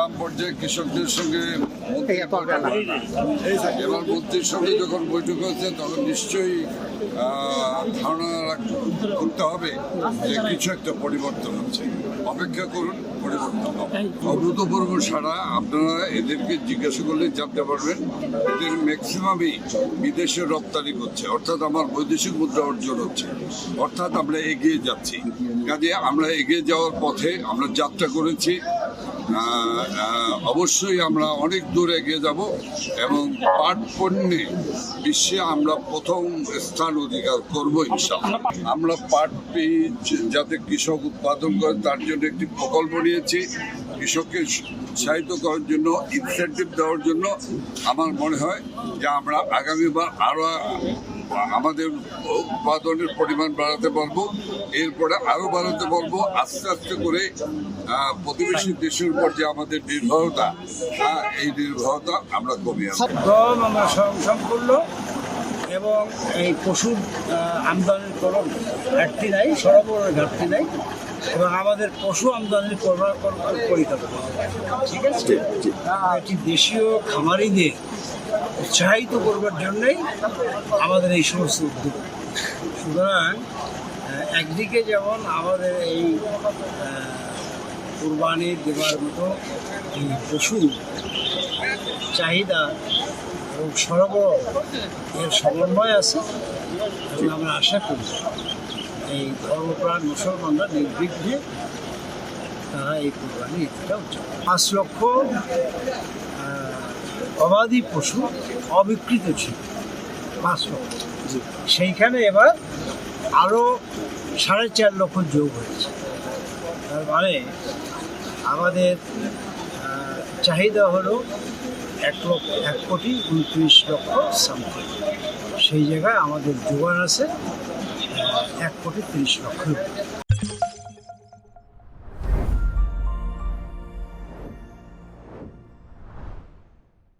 গ্রাম পর্যায়ে কৃষকদের সঙ্গে এবার মন্ত্রীর সঙ্গে যখন বৈঠক হচ্ছে তখন নিশ্চয়ই ধারণা করতে হবে যে কিছু একটা পরিবর্তন হচ্ছে। অপেক্ষা করুন, পরিবর্তন হবে। অভূতপূর্ব সারা আপনারা এদেরকে জিজ্ঞাসা করলে জানতে পারবেন। এদের ম্যাক্সিমামই বিদেশে রপ্তানি করছে, অর্থাৎ আমার বৈদেশিক মুদ্রা অর্জন হচ্ছে, অর্থাৎ আমরা এগিয়ে যাচ্ছি। কাজে আমরা এগিয়ে যাওয়ার পথে আমরা যাত্রা করেছি। অবশ্যই আমরা অনেক দূর এগিয়ে যাব এবং পাট পণ্যে বিশ্বে আমরা প্রথম স্থান অধিকার করব ইনশাআল্লাহ। আমরা পাট বীজ যাতে কৃষক উৎপাদন করে তার জন্য একটি প্রকল্প নিয়েছি। কৃষককে উৎসাহিত করার জন্য, ইনসেন্টিভ দেওয়ার জন্য আমার মনে হয় যে আমরা আগামীবার আরও আমাদের উৎপাদনের পরিমাণ বাড়াতে পারবো, এরপরে আরও বাড়াতে পারবো। আস্তে আস্তে করে প্রতিবেশী দেশের উপর যে আমাদের নির্ভরতা, এই নির্ভরতা আমরা কমিয়ে আনবো। আমরা সংসদ করলো এবং এই পশুর আমদানির কোনো ঘাটতি নাই, সরবরাহের ঘাটতি নাই এবং আমাদের পশু আমদানি করবার পরিকল্পনা, ঠিক আছে। এটি দেশীয় খামারিদের উৎসাহিত করবার জন্যই আমাদের এই সমস্ত উদ্যোগ। সুতরাং একদিকে যেমন আমাদের এই কুরবানি দেওয়ার মতো এই পশুর চাহিদা এবং সরবরাহ এর সমন্বয় আছে এবং আমরা আশা করি এই ধর্মপ্রাণ মুসলমানরা নির্বিঘ্নে তারা এই কুরবানি ঈদটা উদযাপন 5 লক্ষ গবাদি পশু অবিকৃত ছিল, 5 লক্ষ। সেইখানে এবার আরও 4.5 লক্ষ যোগ হয়েছে। তার মানে আমাদের চাহিদা হলো 1,29 লক্ষ সামথিং। সেই জায়গায় আমাদের যোগান আছে 1,30 লক্ষ।